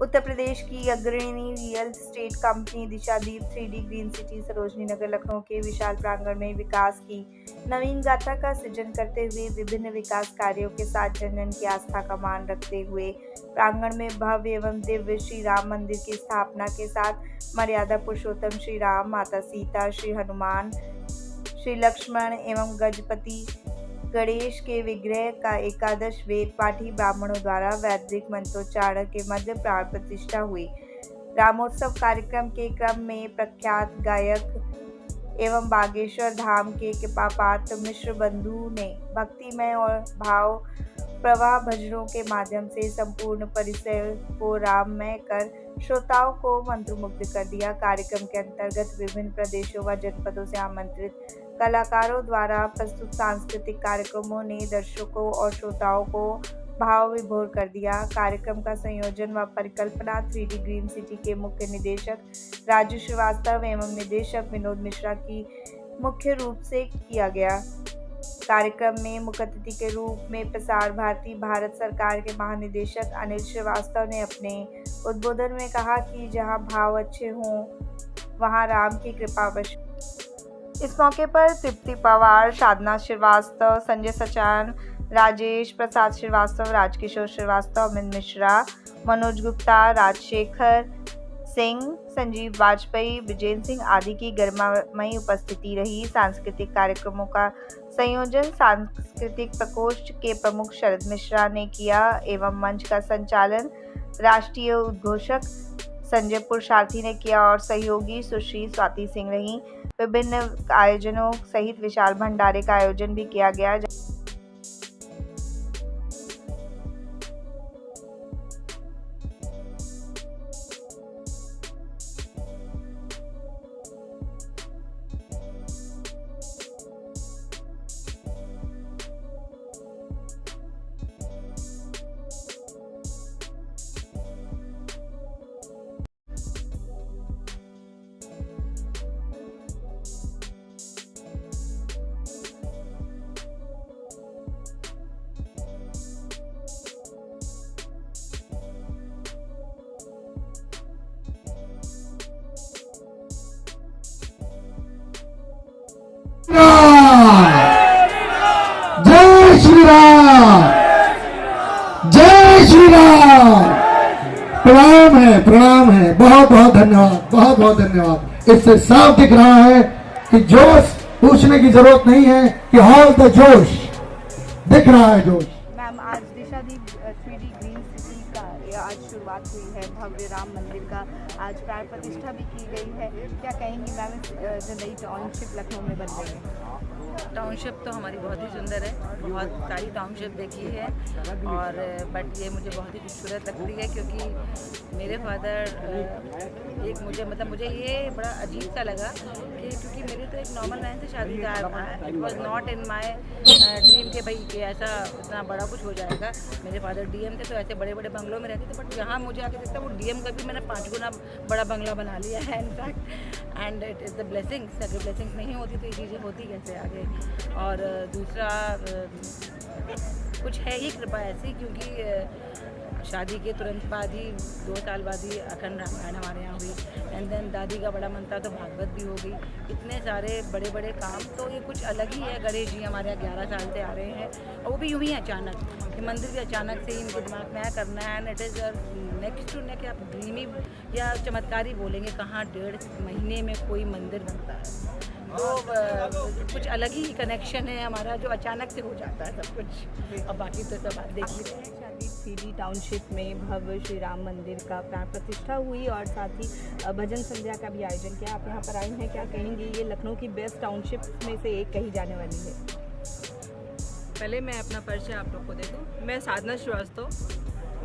उत्तर प्रदेश की अग्रणी real estate company Dishadeep 3D green city Sarojini Nagar Lucknow के विशाल प्रांगण में विकास की नवीन गाथा का सृजन करते हुए विभिन्न विकास कार्यों के साथ जन जन की आस्था का मान रखते हुए प्रांगण में भव्य एवं दिव्य श्री राम मंदिर की स्थापना के साथ मर्यादा पुरुषोत्तम श्री राम, माता सीता, श्री हनुमान, श्री लक्ष्मण एवं गजपति गणेश के विग्रह का एकादश वेद पाठी ब्राह्मणों द्वारा वैदिक मंत्रोच्चारण के मध्य प्राण प्रतिष्ठा हुई। रामोत्सव कार्यक्रम के क्रम में प्रख्यात गायक एवं बागेश्वर धाम के कृपापात्र मिश्र बंधु ने भक्तिमय और भाव प्रवाह भजनों के माध्यम से संपूर्ण परिसर को राममय कर श्रोताओं को मंत्रमुग्ध कर दिया। कार्यक्रम के अंतर्गत विभिन्न प्रदेशों व जनपदों से आमंत्रित कलाकारों द्वारा प्रस्तुत सांस्कृतिक कार्यक्रमों ने दर्शकों और श्रोताओं को भाव विभोर कर दिया। कार्यक्रम का संयोजन व परिकल्पना 3D ग्रीन सिटी के मुख्य निदेशक राजू श्रीवास्तव एवं निदेशक विनोद मिश्रा की मुख्य रूप से किया गया। कार्यक्रम में मुख्य अतिथि के रूप में प्रसार भारती भारत सरकार के महानिदेशक अनिल श्रीवास्तव ने अपने उद्बोधन में कहा कि जहां भाव अच्छे हों वहां राम की कृपा अवश्य। इस मौके पर तृप्ति पवार, साधना श्रीवास्तव, संजय सचान, राजेश प्रसाद श्रीवास्तव, राजकिशोर श्रीवास्तव, अमित मिश्रा, मनोज गुप्ता, राजशेखर सिंह, संजीव वाजपेयी, विजेंद्र सिंह आदि की गरिमामयी उपस्थिति रही। सांस्कृतिक कार्यक्रमों का संयोजन सांस्कृतिक प्रकोष्ठ के प्रमुख शरद मिश्रा ने किया एवं मंच का संचालन राष्ट्रीय उद्घोषक संजय पुरुषार्थी ने किया और सहयोगी सुश्री स्वाति सिंह रहीं। विभिन्न आयोजनों सहित विशाल भंडारे का आयोजन भी किया गया। जय श्री राम, जय श्री राम। प्रणाम है, बहुत बहुत धन्यवाद, बहुत बहुत धन्यवाद। इससे साफ दिख रहा है कि जोश पूछने की जरूरत नहीं है कि हॉल द जोश दिख रहा है। जोश मैम, आज दिशादीप 3D ग्रीन सिटी का आज शुरुआत हुई है भव्य राम मंदिर का, आज प्राण प्रतिष्ठा भी की गई है। क्या कहेंगी मैम, जो नई टाउनशिप लखनऊ में बन रही है? टाउनशिप तो हमारी बहुत ही सुंदर है, बहुत सारी टाउनशिप देखी है और बट ये मुझे बहुत ही खूबसूरत लगती है क्योंकि मेरे फादर एक मुझे ये बड़ा अजीब सा लगा कि क्योंकि मेरे तो एक नॉर्मल लाइन से शादी का था। It was not in my dream के भाई कि ऐसा इतना बड़ा कुछ हो जाएगा। मेरे फादर डीएम थे तो ऐसे बड़े बड़े बंगलों में रहते थे, बट यहाँ मुझे आके देखता वो डीएम का भी मैंने 5 गुना बड़ा बंगला बना लिया है in fact. And it is the blessings. अगर ब्लेसिंग्स नहीं होती तो ये चीज़ें होती कैसे आगे। और दूसरा कुछ है ही कृपा ऐसी, क्योंकि शादी के तुरंत बाद ही 2 साल बाद ही अखंड रामायण हमारे यहाँ हुई। एंड देन दादी का बड़ा मन था तो भागवत भी हो गई। इतने सारे बड़े बड़े काम, तो ये कुछ अलग ही है। गणेश जी हमारे यहाँ 11 साल से आ रहे हैं और वो भी यूँ ही अचानक, कि मंदिर भी अचानक से ही इनके दिमाग में आया करना है। And it is next to next, आप ड्रीमी या चमत्कारी बोलेंगे, कहाँ 1.5 महीने में कोई मंदिर बनता है। तो कुछ अलग ही कनेक्शन है हमारा जो अचानक से हो जाता है सब कुछ। अब बाकी तो सब आप देख लीजिए। दिशादीप 3D टाउनशिप में भव्य श्री राम मंदिर का प्राण प्रतिष्ठा हुई और साथ ही भजन संध्या का भी आयोजन किया। आप यहाँ पर आई हैं, क्या कहेंगी? ये लखनऊ की बेस्ट टाउनशिप में से एक कही जाने वाली है। पहले मैं अपना परिचय आप लोग को दे दूँ। मैं साधना श्रीवास्तव,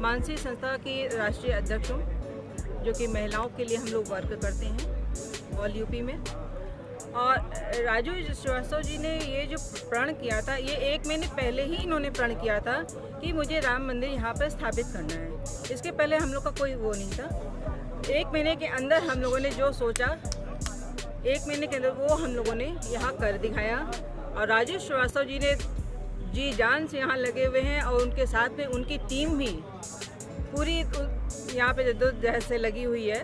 मानसी संस्था की राष्ट्रीय अध्यक्ष हूँ, जो कि महिलाओं के लिए हम लोग वर्क करते हैं ऑल यूपी में। और राजू श्रीवास्तव जी ने ये जो प्रण किया था, ये 1 महीने पहले ही इन्होंने प्रण किया था कि मुझे राम मंदिर यहाँ पर स्थापित करना है। इसके पहले हम लोग का कोई वो नहीं था। 1 महीने के अंदर हम लोगों ने जो सोचा, 1 महीने के अंदर वो हम लोगों ने यहाँ कर दिखाया। और राजू श्रीवास्तव जी ने जी जान से यहाँ लगे हुए हैं और उनके साथ में उनकी टीम भी पूरी यहाँ पे जद्दोजहद से लगी हुई है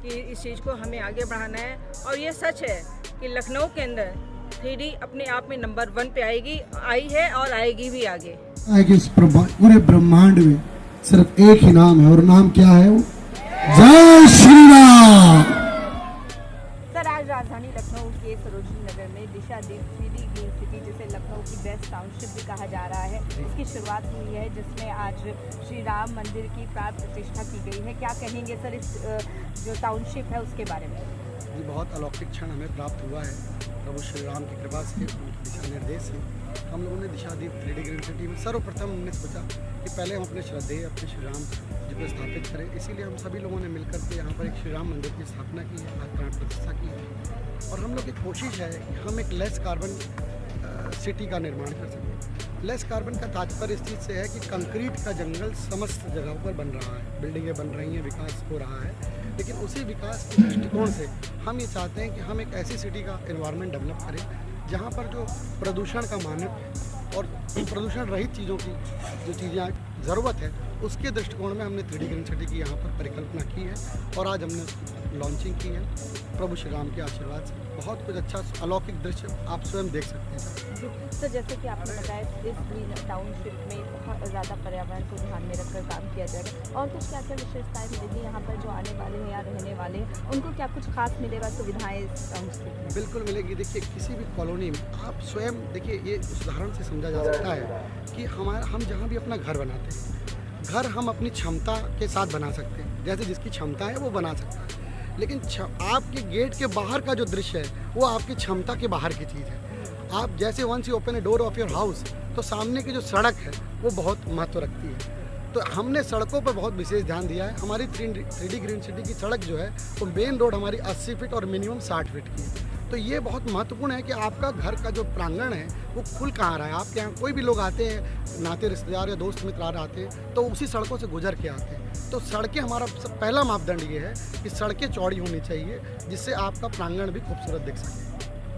कि इस चीज़ को हमें आगे बढ़ाना है। और ये सच है कि लखनऊ के अंदर 3D अपने आप में नंबर 1 पे आई है और आएगी भी आगे। कि इस पूरे ब्रह्मांड में सिर्फ एक ही नाम है, और नाम क्या है वो? जय श्री राम। सर, आज राजधानी लखनऊ के सरोजनी नगर में दिशादीप 3D ग्रीन सिटी, जिसे लखनऊ की बेस्ट टाउनशिप भी कहा जा रहा है, इसकी शुरुआत हुई है, जिसमें आज श्री राम मंदिर की प्राण प्रतिष्ठा की गई है। क्या कहेंगे सर इस जो टाउनशिप है उसके बारे में? ये बहुत अलौकिक क्षण हमें प्राप्त हुआ है प्रभु श्री राम की कृपा से, उनके दिशा निर्देश से। हम लोगों ने दिशादीप 3D ग्रीन सिटी में सर्वप्रथम हमने सोचा कि पहले हम अपने श्रद्धेय अपने श्री राम जी को स्थापित करें। इसीलिए हम सभी लोगों ने मिलकर के यहाँ पर एक श्री राम मंदिर की स्थापना की है, प्राण प्रतिष्ठा की है। और हम लोग की कोशिश है कि हम एक लेस कार्बन सिटी का निर्माण कर सकें। लेस कार्बन का तात्पर्य इस चीज़ से है कि कंक्रीट का जंगल समस्त जगहों पर बन रहा है, बिल्डिंगें बन रही हैं, विकास हो रहा है, लेकिन उसी विकास के दृष्टिकोण से हम ये चाहते हैं कि हम एक ऐसी सिटी का एनवायरनमेंट डेवलप करें जहाँ पर जो प्रदूषण का मानक और प्रदूषण रहित चीज़ों की जो चीज़ें ज़रूरत है, उसके दृष्टिकोण में हमने 3D ग्रीन सिटी की यहाँ पर परिकल्पना की है और आज हमने लॉन्चिंग की है। प्रभु श्री राम के आशीर्वाद से बहुत कुछ अच्छा अलौकिक दृश्य आप स्वयं देख सकते हैं। सर, जैसे कि आपने बताया, इस ग्रीन टाउनशिप में बहुत ज़्यादा पर्यावरण को ध्यान में रखकर काम किया जाएगा, और कुछ क्या क्या विशेषताएं मिलेगी यहाँ पर जो आने वाले हैं या रहने वाले हैं, उनको क्या कुछ खास मिलेगा सुविधाएं इस टाउनशिप में? बिल्कुल मिलेगी। देखिए, किसी भी कॉलोनी में आप स्वयं देखिए, ये उदाहरण से समझा जा सकता है कि हम जहाँ भी अपना घर बनाते हैं, घर हम अपनी क्षमता के साथ बना सकते हैं, जैसे जिसकी क्षमता है वो बना सकता है, लेकिन आपके गेट के बाहर का जो दृश्य है वो आपकी क्षमता के बाहर की चीज़ है। आप जैसे once you open a door of your house, तो सामने की जो सड़क है वो बहुत महत्व रखती है। तो हमने सड़कों पर बहुत विशेष ध्यान दिया है। हमारी 3D ग्रीन सिटी की सड़क जो है वो मेन रोड हमारी 80 फीट और मिनिमम 60 फीट की है। तो ये बहुत महत्वपूर्ण है कि आपका घर का जो प्रांगण है वो खुल कहाँ रहा है। आपके यहाँ कोई भी लोग आते हैं, नाते रिश्तेदार या दोस्त मित्र आते हैं, तो उसी सड़कों से गुजर के आते हैं। तो सड़कें, हमारा पहला मापदंड ये है कि सड़कें चौड़ी होनी चाहिए, जिससे आपका प्रांगण भी खूबसूरत दिख सके।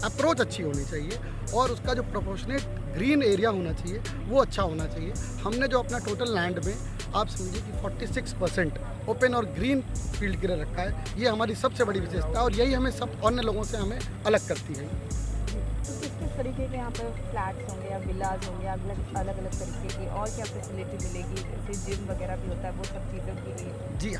अप्रोच अच्छी होनी चाहिए और उसका जो प्रोपोर्शनेट ग्रीन एरिया होना चाहिए वो अच्छा होना चाहिए। हमने जो अपना टोटल लैंड में आप समझिए कि 46% ओपन और ग्रीन फील्ड के लिए रखा है। ये हमारी सबसे बड़ी विशेषता है और यही हमें सब अन्य लोगों से हमें अलग करती है। तो किस तरीके के यहाँ पर फ्लैट्स होंगे या विलाज होंगे, अलग अलग तरीके की, और क्या फैसिलिटी मिलेगी? जैसे जिम वगैरह भी होता है, वो सब चीज़ों के लिए? जी,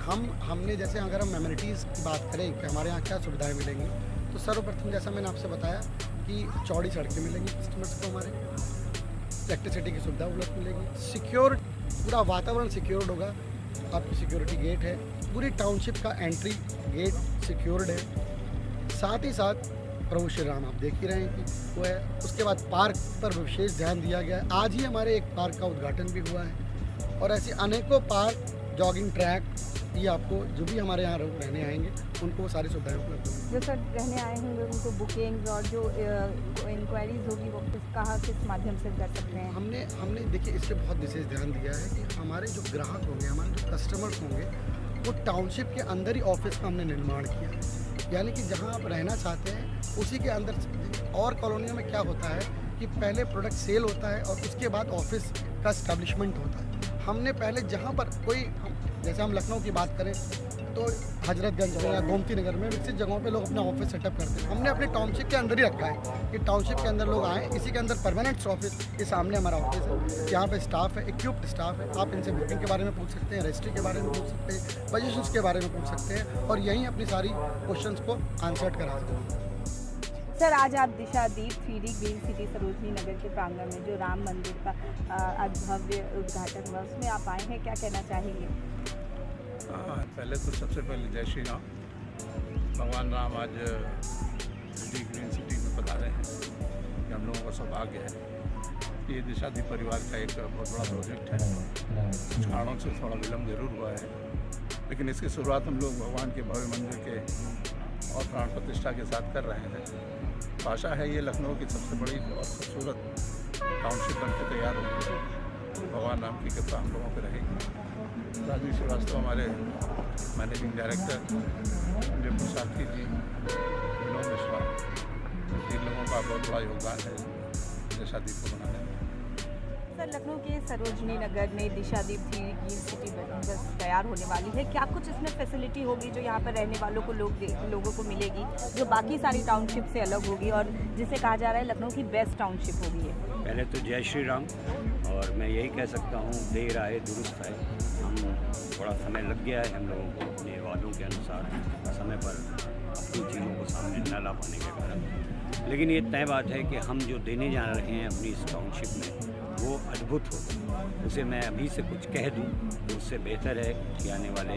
हमने जैसे अगर हम एमिनिटीज़ की बात करें कि हमारे यहाँ क्या सुविधाएँ मिलेंगी, तो सर्वप्रथम जैसा मैंने आपसे बताया कि चौड़ी सड़कें मिलेंगी कस्टमर्स को, हमारे इलेक्ट्रिसिटी की सुविधा उपलब्ध मिलेगी, सिक्योर पूरा वातावरण सिक्योर्ड होगा, आपकी सिक्योरिटी गेट है, पूरी टाउनशिप का एंट्री गेट सिक्योर्ड है। साथ ही साथ प्रभु श्री राम आप देख ही रहे हैं कि वो है। उसके बाद पार्क पर विशेष ध्यान दिया गया है। आज ही हमारे एक पार्क का उद्घाटन भी हुआ है और ऐसे अनेकों पार्क, जॉगिंग ट्रैक, ये आपको जो भी हमारे यहाँ रहने आएंगे उनको वो सारी सुविधाएं उपलब्ध होंगी। जो सर रहने आए होंगे उनको बुकिंग्स और जो इंक्वायरीज होगी वो किस माध्यम से कर सकते हैं? हमने देखिए इससे बहुत विशेष ध्यान दिया है कि हमारे जो ग्राहक होंगे, हमारे जो कस्टमर्स होंगे, वो टाउनशिप के अंदर ही ऑफिस का हमने निर्माण किया है। यानी कि जहाँ आप रहना चाहते हैं उसी के अंदर। और कॉलोनियों में क्या होता है कि पहले प्रोडक्ट सेल होता है और उसके बाद ऑफिस का इस्टेब्लिशमेंट होता है। हमने पहले जहाँ पर जैसे हम लखनऊ की बात करें तो हजरतगंज में या गोमती नगर में विकसित जगहों पे लोग अपना ऑफिस सेटअप करते हैं। हमने अपने टाउनशिप के अंदर ही रखा है कि टाउनशिप के अंदर लोग आएँ, इसी के अंदर परमानेंट ऑफिस के सामने हमारा ऑफिस है। यहाँ पे स्टाफ है, इक्विप्ड स्टाफ है। आप इनसे बुकिंग के बारे में पूछ सकते हैं, रजिस्ट्री के बारे में पूछ सकते हैं, पोजीशंस के बारे में पूछ सकते हैं और यहीं अपनी सारी क्वेश्चंस को आंसर करा सकते हैं। सर, आज आप दिशादीप 3D ग्रीन सिटी सरोजनी नगर के प्रांगण में जो राम मंदिर का आज भव्य उद्घाटन हुआ, उसमें आप आए हैं, क्या कहना चाहेंगे? पहले तो सबसे पहले जय श्री राम। भगवान राम आज 3D ग्रीन सिटी में पधारे हैं, कि हम लोगों का सौभाग्य है। ये दिशादीप परिवार का एक बहुत बड़ा प्रोजेक्ट है। कुछ कारणों से थोड़ा विलम्ब जरूर हुआ है, लेकिन इसकी शुरुआत हम लोग भगवान के भव्य मंदिर के और प्राण प्रतिष्ठा के साथ कर रहे हैं। आशा है ये लखनऊ की सबसे बड़ी और खूबसूरत टाउनशिप बन के तैयार होगी। भगवान राम की कृपा हम लोगों पर रहेगी। राजीव श्रीवास्तव हमारे मैनेजिंग डायरेक्टर, विजय प्रसाद जी, विनोद मिश्रा, इन लोगों का बहुत बड़ा योगदान है दिशादीप को बनाने में। सर, लखनऊ के सरोजनी नगर में दिशादीप 3D ग्रीन सिटी बस तैयार होने वाली है। क्या कुछ इसमें फैसिलिटी होगी जो यहाँ पर रहने वालों को लोगों को मिलेगी, जो बाकी सारी टाउनशिप से अलग होगी और जिसे कहा जा रहा है लखनऊ की बेस्ट टाउनशिप होगी है? पहले तो जय श्री राम। और मैं यही कह सकता हूँ, देर आए दुरुस्त आए। हम थोड़ा समय लग गया है हम लोगों को अपने वादों के अनुसार समय पर अपनी चीज़ों को सामने न ला पाने के कारण, लेकिन ये तय बात है कि हम जो देने जा रहे हैं अपनी इस टाउनशिप में वो अद्भुत हो। उसे मैं अभी से कुछ कह दूं तो उससे बेहतर है कि आने वाले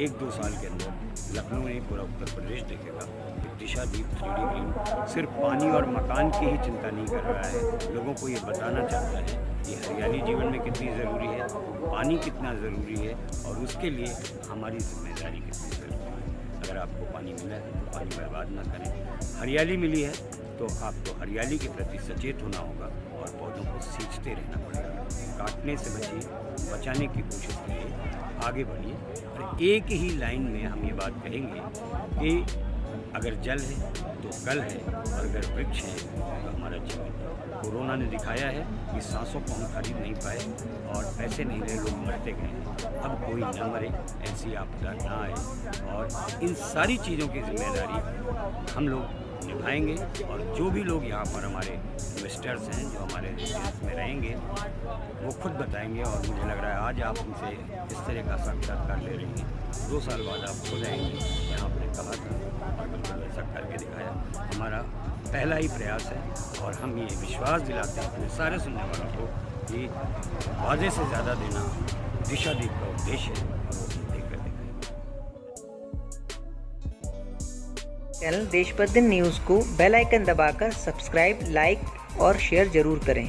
1-2 साल के अंदर लखनऊ नहीं पूरा उत्तर प्रदेश देखेगा कि दिशादीप 3D ग्रीन सिर्फ पानी और मकान की ही चिंता नहीं कर रहा है, लोगों को ये बताना चाहता है कि हरियाली जीवन में कितनी ज़रूरी है, पानी कितना ज़रूरी है और उसके लिए हमारी जिम्मेदारी कितनी ज़रूरी है। अगर आपको पानी मिला है तो पानी बर्बाद ना करें। हरियाली मिली है तो आपको हरियाली के प्रति सचेत होना होगा और पौधों को सींचते रहना पड़ेगा। काटने से बचिए, बचाने की कोशिश करिए, आगे बढ़िए। और एक ही लाइन में हम ये बात कहेंगे कि अगर जल है तो कल है और अगर वृक्ष है तो हमारा जीवन है। कोरोना ने दिखाया है कि सांसों को हम खरीद नहीं पाए और पैसे नहीं रहे, लोग मरते गए। अब कोई न मरे, ऐसी आपदा ना आए और इन सारी चीज़ों की जिम्मेदारी हम लोग निभाएंगे। और जो भी लोग यहाँ पर हमारे इन्वेस्टर्स हैं जो हमारे देश में रहेंगे वो खुद बताएंगे। और मुझे लग रहा है आज आप उनसे इस तरह का साक्षात्कार ले रही हैं, 2 साल बाद आप खुद आएंगे। यहाँ आपने कहा था और बिल्कुल वैसा करके दिखाया। हमारा पहला ही प्रयास है और हम ये विश्वास दिलाते हैं अपने सारे सुनने वालों को कि वादे से ज़्यादा देना दिशादीप का उद्देश्य है। चैनल देशबंधु न्यूज़ को बेल आइकन दबाकर सब्सक्राइब, लाइक और शेयर जरूर करें।